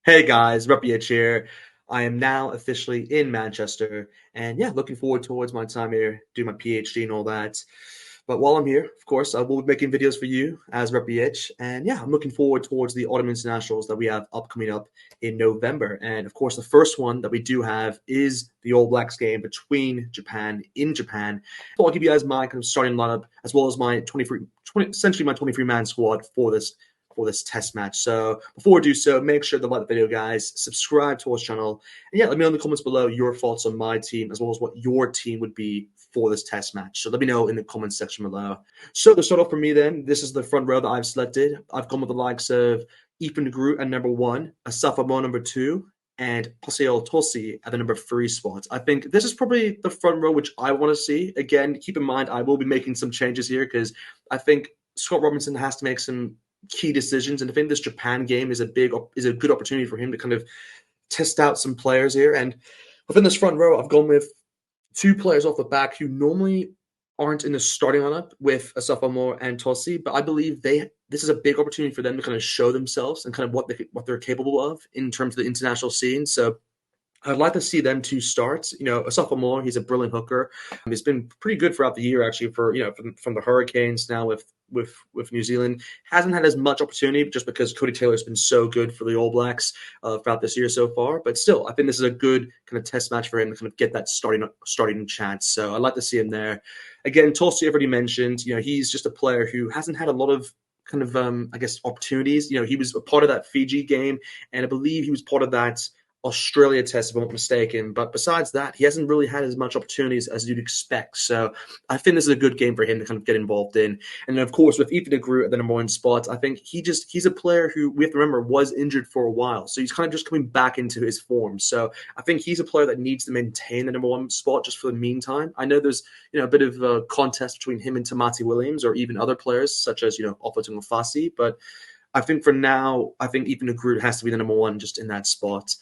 Hey guys, Ruppy here. I am now officially in Manchester, and yeah, looking forward towards my time here, do my PhD and all that. But while I'm here, of course, I will be making videos for you as Ruppy, and yeah, I'm looking forward towards the Autumn Internationals that we have upcoming up in November. And of course, the first one that we do have is the All Blacks game between Japan in Japan. So I'll give you guys my kind of starting lineup as well as my 23 man squad for this test match. So before we do so, make sure to like the video, guys, subscribe to our channel, and yeah, let me know in the comments below your thoughts on my team as well as what your team would be for this test match. So let me know in the comments section below. So to start off for me then, this is the front row that I've selected. I've gone with the likes of Ethan de Groot at number 1, Asaf Amon number 2, and Pascal Tosi at the number 3 spot. I think this is probably the front row which I want to see. Again, keep in mind I will be making some changes here because I think Scott Robinson has to make some key decisions, and I think this Japan game is a good opportunity for him to kind of test out some players here. And within this front row, I've gone with two players off the back who normally aren't in the starting lineup with Asaf Amor and Tosi, but I believe this is a big opportunity for them to kind of show themselves and kind of what they're capable of in terms of the international scene. So I'd like to see them two start. Asaf Amor, he's a brilliant hooker. He's been pretty good throughout the year, actually. From the Hurricanes now with New Zealand, hasn't had as much opportunity just because Cody Taylor's been so good for the All Blacks throughout this year so far. But still, I think this is a good kind of test match for him to kind of get that starting chance. So I'd like to see him there. Again, Tosi, I've already mentioned. He's just a player who hasn't had a lot of kind of opportunities. He was a part of that Fiji game, and I believe he was part of that Australia test, if I'm not mistaken. But besides that, he hasn't really had as much opportunities as you'd expect. So I think this is a good game for him to kind of get involved in. And then, of course, with Ethan de Groot at the number 1 spot, I think he's a player who, we have to remember, was injured for a while. So he's kind of just coming back into his form. So I think he's a player that needs to maintain the number 1 spot just for the meantime. I know there's a bit of a contest between him and Tamati Williams or even other players such as Offa Fasi, but I think for now, I think Ethan de Groot has to be the number 1 just in that spot.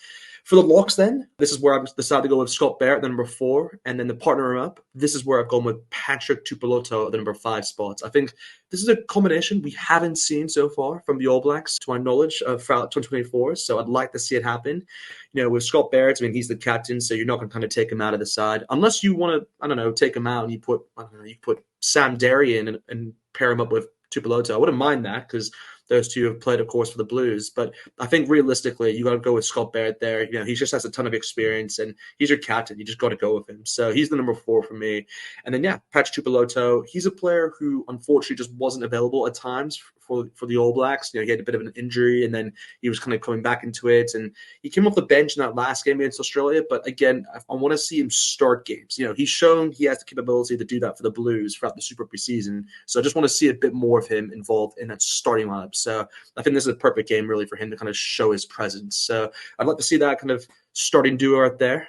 For the locks, then, this is where I've decided to go with Scott Barrett, the number 4, and then the partner up. This is where I've gone with Patrick Tupoloto at the number 5 spots. I think this is a combination we haven't seen so far from the All Blacks, to my knowledge, throughout 2024. So I'd like to see it happen. With Scott Barrett, he's the captain, so you're not going to kind of take him out of the side unless you want to, take him out and you put Sam Derry in and pair him up with Tupoloto. I wouldn't mind that because those two have played, of course, for the Blues. But I think realistically, you got to go with Scott Barrett there. He just has a ton of experience, and he's your captain. You just got to go with him. So he's the number 4 for me. And then, Patrick Tupoloto, he's a player who unfortunately just wasn't available at times for the All Blacks. He had a bit of an injury, and then he was kind of coming back into it. And he came off the bench in that last game against Australia. But again, I want to see him start games. He's shown he has the capability to do that for the Blues throughout the Super Rugby season. So I just want to see a bit more of him involved in that starting lineup. So I think this is a perfect game, really, for him to kind of show his presence. So I'd like to see that kind of starting duo right there.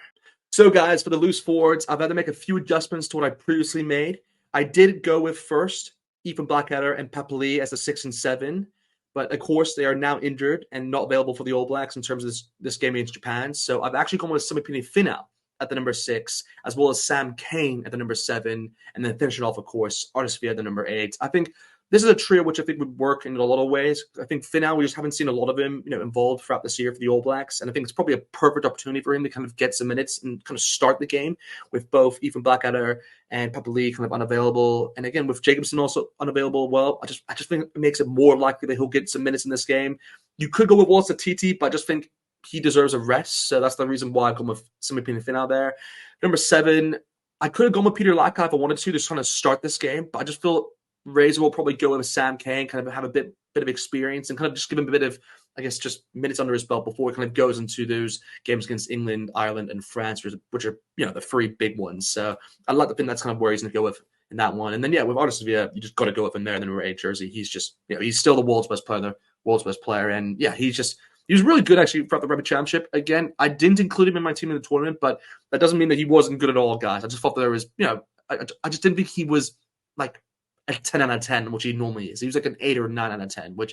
So, guys, for the loose forwards, I've had to make a few adjustments to what I previously made. I did go with first Ethan Blackadder and Papali as a 6 and 7. But, of course, they are now injured and not available for the All Blacks in terms of this game against Japan. So I've actually gone with Samipini Finau at the number 6, as well as Sam Kane at the number 7, and then finishing off, of course, Artis Via at the number 8. I think this is a trio which I think would work in a lot of ways. I think Finau, we just haven't seen a lot of him, involved throughout this year for the All Blacks, and I think it's probably a perfect opportunity for him to kind of get some minutes and kind of start the game with both Ethan Blackadder and Papali kind of unavailable, and again with Jacobson also unavailable. Well, I just think it makes it more likely that he'll get some minutes in this game. You could go with Wallace Titi, but I just think he deserves a rest, so that's the reason why I've gone with Samipini Finau there. Number 7, I could have gone with Peter Laka if I wanted to just kind of start this game, but I just feel Razor will probably go with Sam Kane, kind of have a bit of experience and kind of just give him a bit of, I guess, just minutes under his belt before he kind of goes into those games against England, Ireland, and France, which are the 3 big ones. So I'd like to think that's kind of where he's going to go with in that one. And then with Artis Villa, you just got to go with him there in the number 8 jersey. He's just he's still the world's best player, and he was really good actually throughout the Rugby Championship. Again, I didn't include him in my team in the tournament, but that doesn't mean that he wasn't good at all, guys. I just thought that there was I just didn't think he was like a 10 out of 10, which he normally is. He was like an 8 or 9 out of 10, which,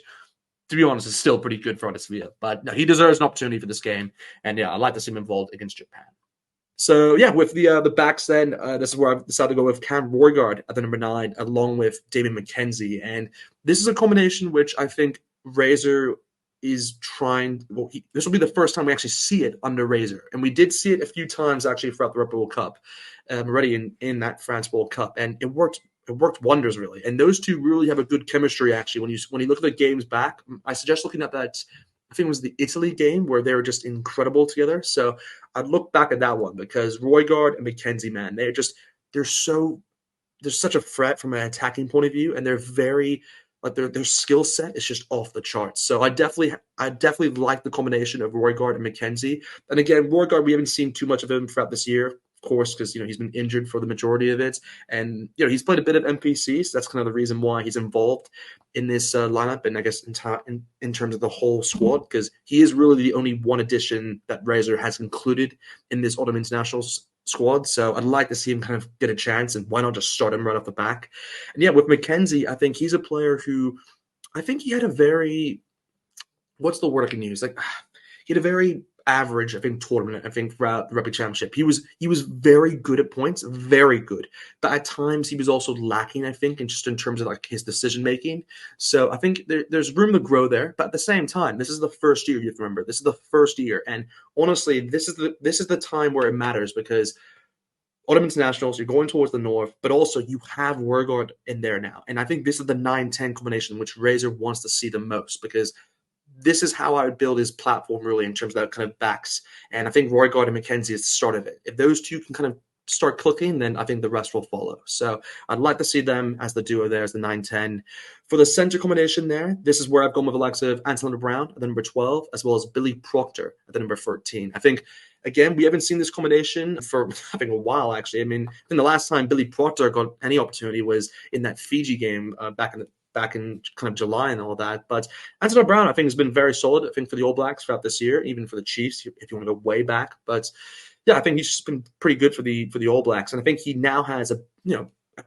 to be honest, is still pretty good for Artis Villa. But no, he deserves an opportunity for this game. And I'd like to see him involved against Japan. So, with the backs then, this is where I've decided to go with Cam Roygaard at the number 9, along with David McKenzie. And this is a combination which I think Razor is trying. Well, this will be the first time we actually see it under Razor, and we did see it a few times actually throughout the Rugby World Cup, already in that France World Cup, and it worked. It worked wonders, really. And those two really have a good chemistry. Actually, when you look at the games back, I suggest looking at that. I think it was the Italy game where they were just incredible together. So I'd look back at that one because Roygaard and McKenzie, man, they're so there's such a threat from an attacking point of view, and they're very like their skill set is just off the charts. So I definitely like the combination of Roygaard and McKenzie. And again, Roygaard, we haven't seen too much of him throughout this year, of course, because he's been injured for the majority of it, and he's played a bit of NPC, so that's kind of the reason why he's involved in this lineup, and I guess in terms of the whole squad, because he is really the only one addition that Razor has included in this Autumn Internationals squad. So I'd like to see him kind of get a chance, and why not just start him right off the back? And yeah, with McKenzie, I think he's a player who I think he had a very what's the word I can use? Like he had a very average, I think, tournament. I think throughout the rugby championship, he was very good at points, very good. But at times he was also lacking, I think, and just in terms of like his decision making. So I think there's room to grow there. But at the same time, this is the first year. You have to remember, this is the first year, and honestly, this is the time where it matters because Autumn Internationals, you're going towards the north, but also you have Wergaard in there now. And I think this is the 9-10 combination which Razor wants to see the most because this is how I would build his platform really in terms of that kind of backs. And I think Roygaard and McKenzie is the start of it. If those two can kind of start clicking, then I think the rest will follow. So I'd like to see them as the duo there as the 9-10. For the center combination there, this is where I've gone with the likes of Anton Brown at the number 12, as well as Billy Proctor at the number 13. I think, again, we haven't seen this combination for, I think, a while, actually. I mean, I think the last time Billy Proctor got any opportunity was in that Fiji game back in kind of July and all that. But Anton Brown, I think, has been very solid, I think, for the All Blacks throughout this year, even for the Chiefs, if you want to go way back. But yeah, I think he's just been pretty good for the All Blacks. And I think he now has a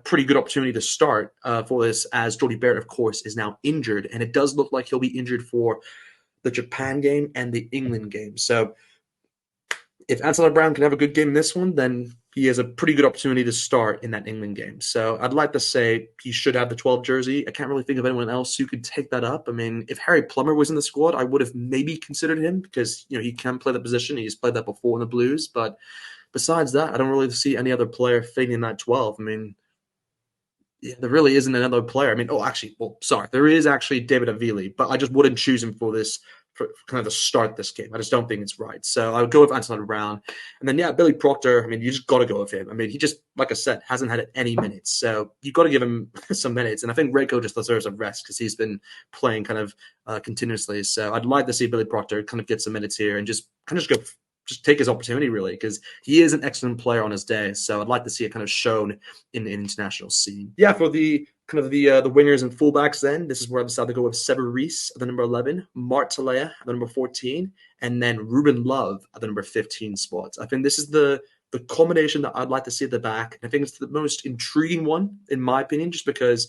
pretty good opportunity to start for this, as Jordy Barrett, of course, is now injured. And it does look like he'll be injured for the Japan game and the England game. So if Anton Brown can have a good game in this one, then he has a pretty good opportunity to start in that England game. So I'd like to say he should have the 12 jersey. I can't really think of anyone else who could take that up. I mean, if Harry Plummer was in the squad, I would have maybe considered him because, he can play the position. He's played that before in the Blues. But besides that, I don't really see any other player fitting in that 12. I mean, yeah, there really isn't another player. I mean, there is actually David Avili, but I just wouldn't choose him for kind of to start this game. I just don't think it's right. So I would go with Anton Brown. And then, yeah, Billy Proctor, I mean, you just got to go with him. I mean, he just, like I said, hasn't had any minutes. So you've got to give him some minutes. And I think Reiko just deserves a rest because he's been playing kind of continuously. So I'd like to see Billy Proctor kind of get some minutes here and just take his opportunity, really, because he is an excellent player on his day. So I'd like to see it kind of shown in the international scene. Yeah, for the kind of the wingers and fullbacks then, this is where I decided to go with Sever Reese at the number 11, Mart Talea at the number 14, and then Ruben Love at the number 15 spot. I think this is the combination that I'd like to see at the back. I think it's the most intriguing one, in my opinion, just because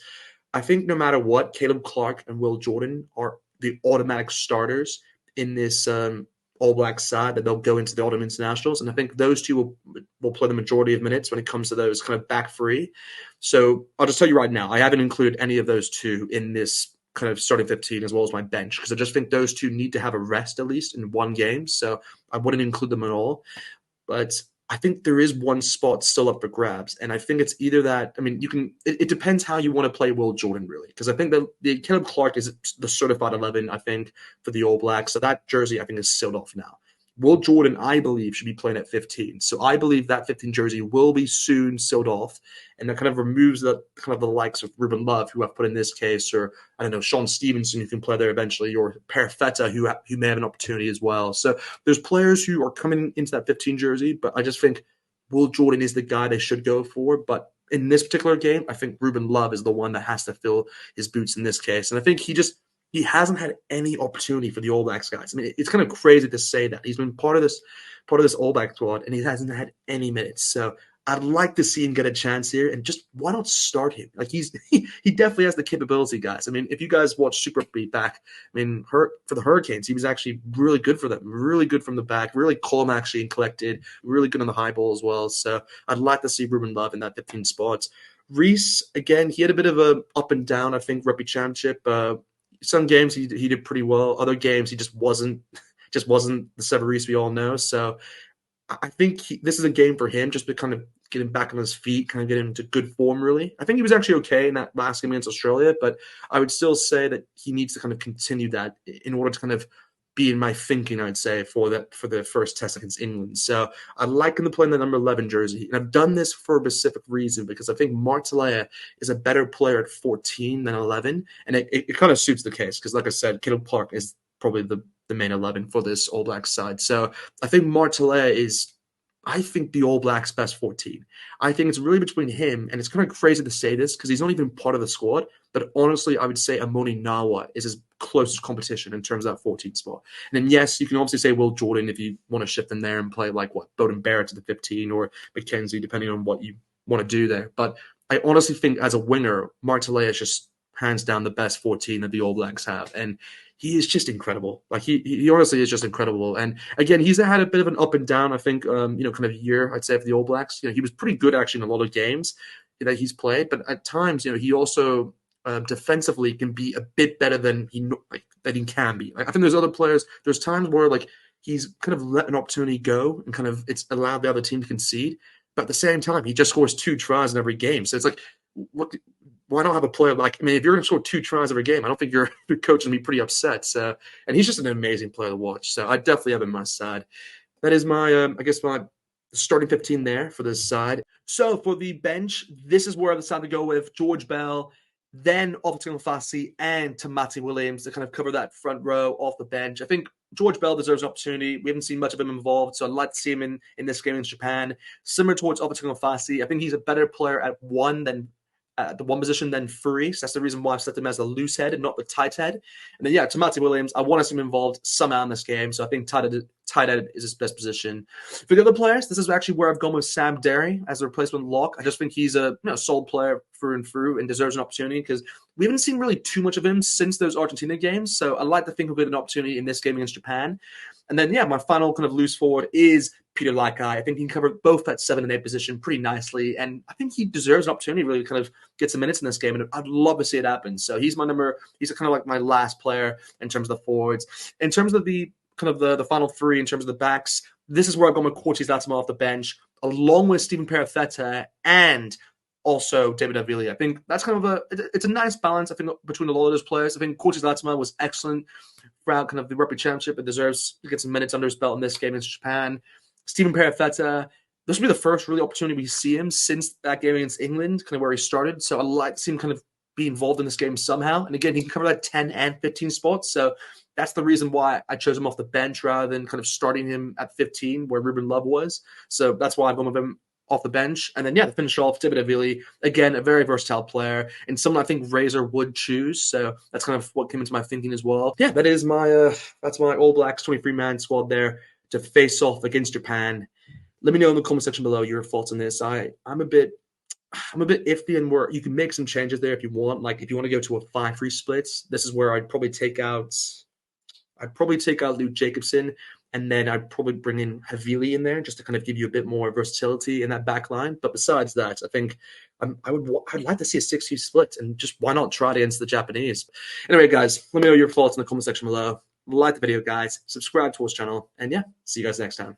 I think no matter what, Caleb Clark and Will Jordan are the automatic starters in this All Black side that they'll go into the Autumn Internationals. And I think those two will play the majority of minutes when it comes to those kind of back three. So I'll just tell you right now, I haven't included any of those two in this kind of starting 15 as well as my bench because I just think those two need to have a rest at least in one game. So I wouldn't include them at all. But I think there is one spot still up for grabs. And I think it's either that, I mean, it depends how you want to play Will Jordan, really. Because I think that the Caleb Clark is the certified 11, I think, for the All Blacks. So that jersey, I think, is sealed off now. Will Jordan, I believe, should be playing at 15. So I believe that 15 jersey will be soon sealed off. And that kind of removes the likes of Ruben Love, who I've put in this case, or I don't know, Sean Stevenson, who can play there eventually, or Perfetta, who may have an opportunity as well. So there's players who are coming into that 15 jersey, but I just think Will Jordan is the guy they should go for. But in this particular game, I think Ruben Love is the one that has to fill his boots in this case. And I think he hasn't had any opportunity for the All Blacks guys. I mean, it's kind of crazy to say that. He's been part of this All Black squad, and he hasn't had any minutes. So I'd like to see him get a chance here, and just why not start him? Like he definitely has the capability, guys. I mean, if you guys watch Super Rugby back, I mean, for the Hurricanes, he was actually really good for them, really good from the back, really calm actually and collected, really good on the high ball as well. So I'd like to see Ruben Love in that 15 spots. Reese, again, he had a bit of a up and down, I think, rugby championship. some games he did pretty well. Other games he just wasn't the Severese we all know. So I think this is a game for him just to kind of get him back on his feet, kind of get him into good form, really. I think he was actually okay in that last game against Australia, but I would still say that he needs to kind of continue that in order to kind of be in my thinking, I'd say, for the first test against England. So I like him to play in the number 11 jersey. And I've done this for a specific reason because I think Martalea is a better player at 14 than 11. And it kind of suits the case because, like I said, Kittle Park is probably the main 11 for this All Blacks side. So I think Martalea is, I think, the All Blacks' best 14. I think it's really between him, and it's kind of crazy to say this because he's not even part of the squad, but honestly, I would say Amoni Nawa is his closest competition in terms of that 14 spot. And then, yes, you can obviously say Will Jordan if you want to shift in there and play like Bowden Barrett to the 15 or McKenzie, depending on what you want to do there. But I honestly think as a winger, Martalea is just hands down the best 14 that the All Blacks have. And he is just incredible. Like he honestly is just incredible. And again, he's had a bit of an up and down, I think, kind of year, I'd say, for the All Blacks. He was pretty good actually in a lot of games that he's played, but at times, he also defensively can be a bit better than he can be. Like, I think there's other players. There's times where like he's kind of let an opportunity go and kind of it's allowed the other team to concede, but at the same time, he just scores 2 tries in every game. So it's like, why not have a player like? I mean, if you're going to score 2 tries every game, I don't think your coach would be pretty upset. So, and he's just an amazing player to watch. So I definitely have him on my side. That is my, I guess my starting 15 there for this side. So for the bench, this is where I decided to go with George Bell, then Ofatunga Fassi and Tamati Williams to kind of cover that front row off the bench. I think George Bell deserves an opportunity. We haven't seen much of him involved, so I'd like to see him in this game against Japan. Similar towards Ofatunga Fassi, I think he's a better player at the one position than Fury. So that's the reason why I've set him as the loose head and not the tight head. And then, Tamati Williams, I want to see him involved somehow in this game. So I think tight head is his best position. For the other players, this is actually where I've gone with Sam Derry as a replacement lock. I just think he's a solid player through and through and deserves an opportunity because we haven't seen really too much of him since those Argentina games. So I like to think of it an opportunity in this game against Japan. And then, my final kind of loose forward is Peter Laikai. I think he can cover both that 7 and 8 position pretty nicely. And I think he deserves an opportunity to really kind of get some minutes in this game. And I'd love to see it happen. So he's kind of like my last player in terms of the forwards. In terms of the kind of the final 3 in terms of the backs, this is where I've gone with Cortes Latimer off the bench, along with Stephen Perifeta and also David Avila. I think that's kind of it's a nice balance, I think, between a lot of those players. I think Cortes Latimer was excellent throughout kind of the Rugby Championship and deserves to get some minutes under his belt in this game against Japan. Stephen Perifeta, this will be the first really opportunity we see him since that game against England, kind of where he started. So I'd like to see him kind of be involved in this game somehow. And again, he can cover that 10 and 15 spots. So that's the reason why I chose him off the bench rather than kind of starting him at 15 where Ruben Love was. So that's why I've gone with him off the bench. And then, to finish off, David Avila, again, a very versatile player and someone I think Razor would choose. So that's kind of what came into my thinking as well. Yeah, that is my that's my All Blacks 23-man squad there to face off against Japan. Let me know in the comment section below your thoughts on this. I'm a bit iffy and where you can make some changes there if you want. Like if you want to go to a 5-3 splits, this is where I'd probably take out Luke Jacobson, and then I'd probably bring in Havili in there just to kind of give you a bit more versatility in that back line. But besides that, I think I'd like to see a 6-2 split, and just why not try it against the Japanese? Anyway, guys, let me know your thoughts in the comment section below. Like the video, guys. Subscribe to our channel, and see you guys next time.